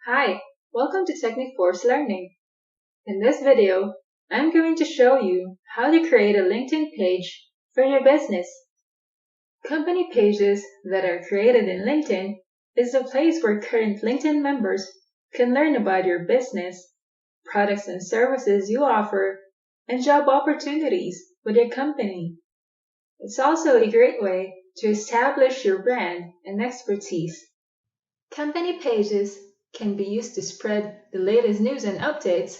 Hi, welcome to Technic4 Learning. In this video, I'm going to show you how to create a LinkedIn page for your business. Company pages that are created in LinkedIn is the place where current LinkedIn members can learn about your business, products and services you offer, and job opportunities with your company. It's also a great way to establish your brand and expertise. Company pages can be used to spread the latest news and updates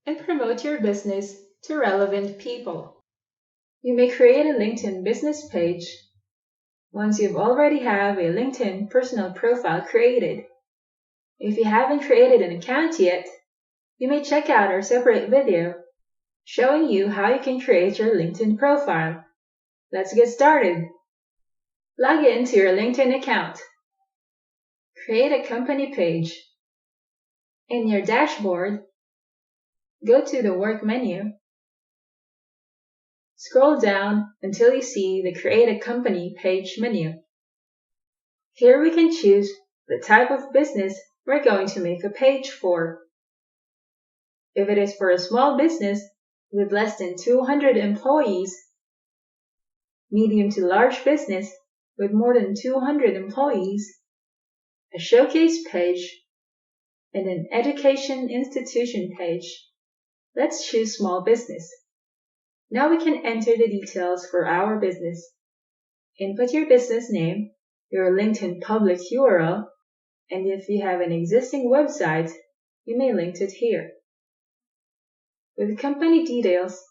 and promote your business to relevant people. You may create a LinkedIn business page once you already have a LinkedIn personal profile created. If you haven't created an account yet, you may check out our separate video showing you how you can create your LinkedIn profile. Let's get started. Log into your LinkedIn account. Create a company page. In your dashboard, go to the Work menu. Scroll down until you see the Create a Company page menu. Here we can choose the type of business we're going to make a page for. If it is for a small business with less than 200 employees, medium to large business with more than 200 employees, a showcase page, and an education institution page, let's choose small business. Now we can enter the details for our business. Input your business name, your LinkedIn public URL, and if you have an existing website, you may link it here. With company details,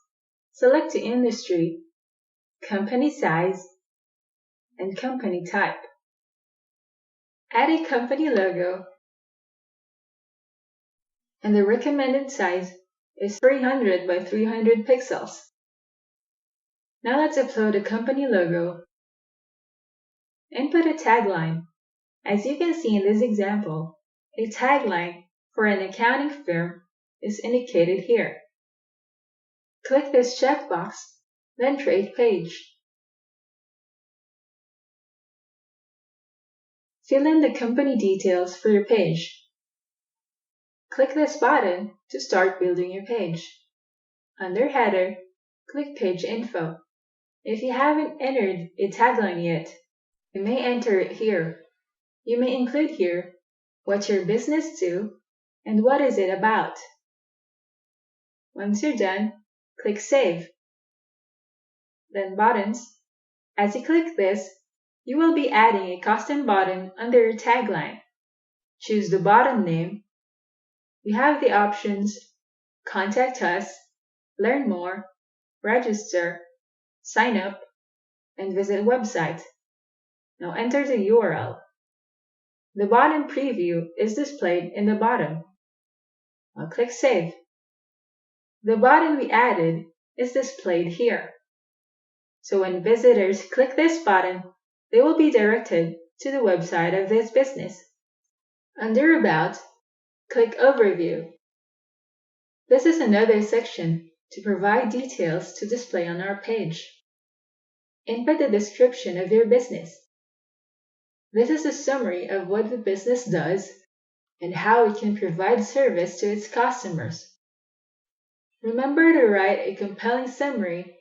select the industry, company size, and company type. Add a company logo, and the recommended size is 300 by 300 pixels. Now let's upload a company logo. Input a tagline. As you can see in this example, a tagline for an accounting firm is indicated here. Click this checkbox, then Create Page. Fill in the company details for your page. Click this button to start building your page. Under Header, click Page Info. If you haven't entered a tagline yet, you may enter it here. You may include here what your business do and what is it about. Once you're done, click Save. Then Buttons. As you click this, you will be adding a custom button under your tagline. Choose the button name. You have the options Contact Us, Learn More, Register, Sign Up, and Visit Website. Now enter the URL. The button preview is displayed in the bottom. Now click Save. The button we added is displayed here. So when visitors click this button, they will be directed to the website of this business. Under About, click Overview. This is another section to provide details to display on our page. Input the description of your business. This is a summary of what the business does and how it can provide service to its customers. Remember to write a compelling summary.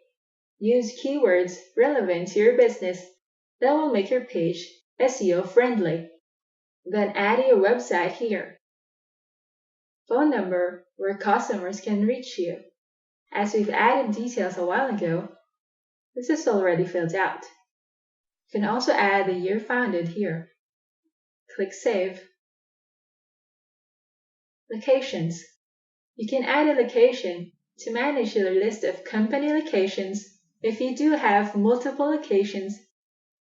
Use keywords relevant to your business that will make your page SEO friendly. Then add your website here. Phone number where customers can reach you. As we've added details a while ago, this is already filled out. You can also add the year founded here. Click Save. Locations. You can add a location to manage your list of company locations if you do have multiple locations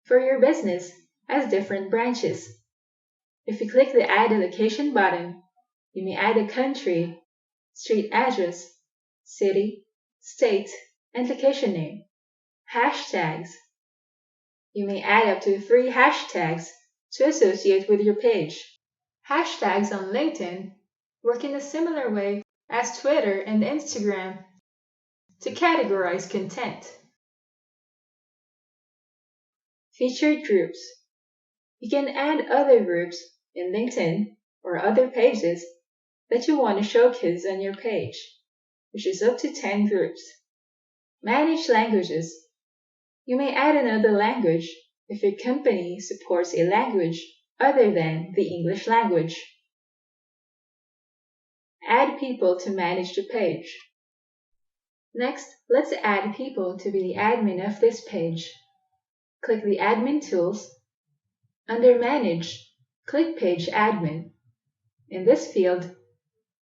for your business as different branches. If you click the Add a Location button, you may add a country, street address, city, state, and location name. Hashtags. You may add up to 3 hashtags to associate with your page. Hashtags on LinkedIn work in a similar way as Twitter and Instagram to categorize content. Featured groups. You can add other groups in LinkedIn or other pages that you want to showcase on your page, which is up to 10 groups. Manage languages. You may add another language if your company supports a language other than the English language. Add people to manage the page. Next, let's add people to be the admin of this page. Click the Admin Tools. Under Manage, click Page Admin. In this field,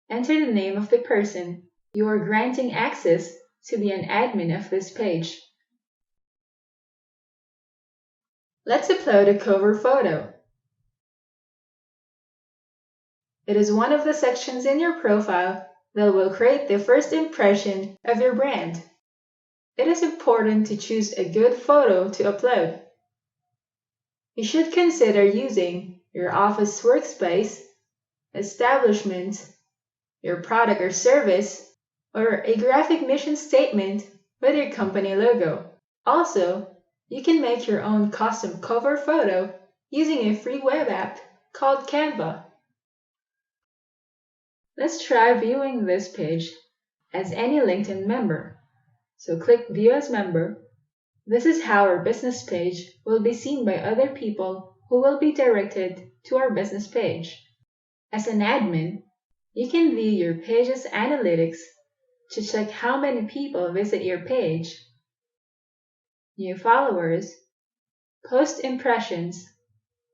enter the name of the person you are granting access to be an admin of this page. Let's upload a cover photo. It is one of the sections in your profile that will create the first impression of your brand. It is important to choose a good photo to upload. You should consider using your office workspace, establishment, your product or service, or a graphic mission statement with your company logo. Also, you can make your own custom cover photo using a free web app called Canva. Let's try viewing this page as any LinkedIn member. So click View as Member. This is how our business page will be seen by other people who will be directed to our business page. As an admin, you can view your page's analytics to check how many people visit your page, new followers, post impressions,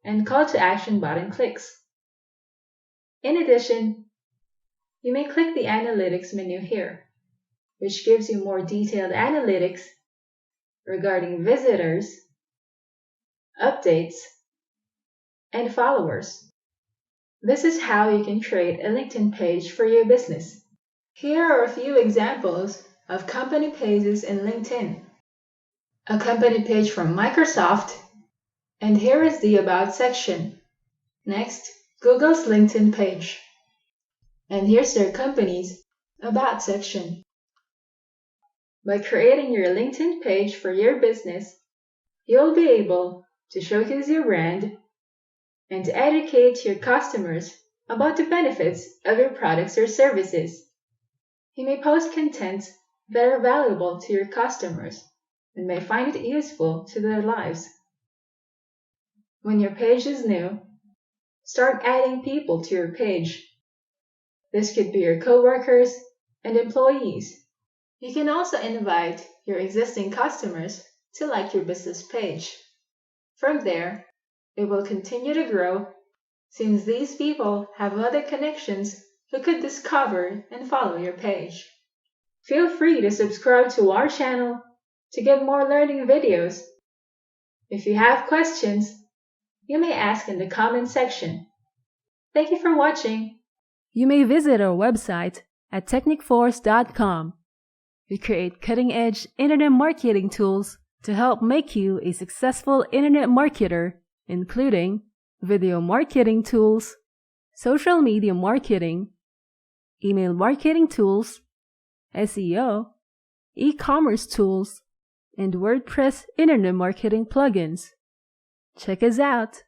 and call to action button clicks. In addition, you may click the Analytics menu here, which gives you more detailed analytics regarding visitors, updates, and followers. This is how you can create a LinkedIn page for your business. Here are a few examples of company pages in LinkedIn. A company page from Microsoft, and here is the About section. Next, Google's LinkedIn page. And here's their company's About section. By creating your LinkedIn page for your business, you'll be able to showcase your brand and to educate your customers about the benefits of your products or services. You may post content that are valuable to your customers and may find it useful to their lives. When your page is new, start adding people to your page. This could be your coworkers and employees. You can also invite your existing customers to like your business page. From there, it will continue to grow since these people have other connections who could discover and follow your page. Feel free to subscribe to our channel to get more learning videos. If you have questions, you may ask in the comment section. Thank you for watching. You may visit our website at technicforce.com. We create cutting-edge internet marketing tools to help make you a successful internet marketer, including video marketing tools, social media marketing, email marketing tools, SEO, e-commerce tools, and WordPress internet marketing plugins. Check us out!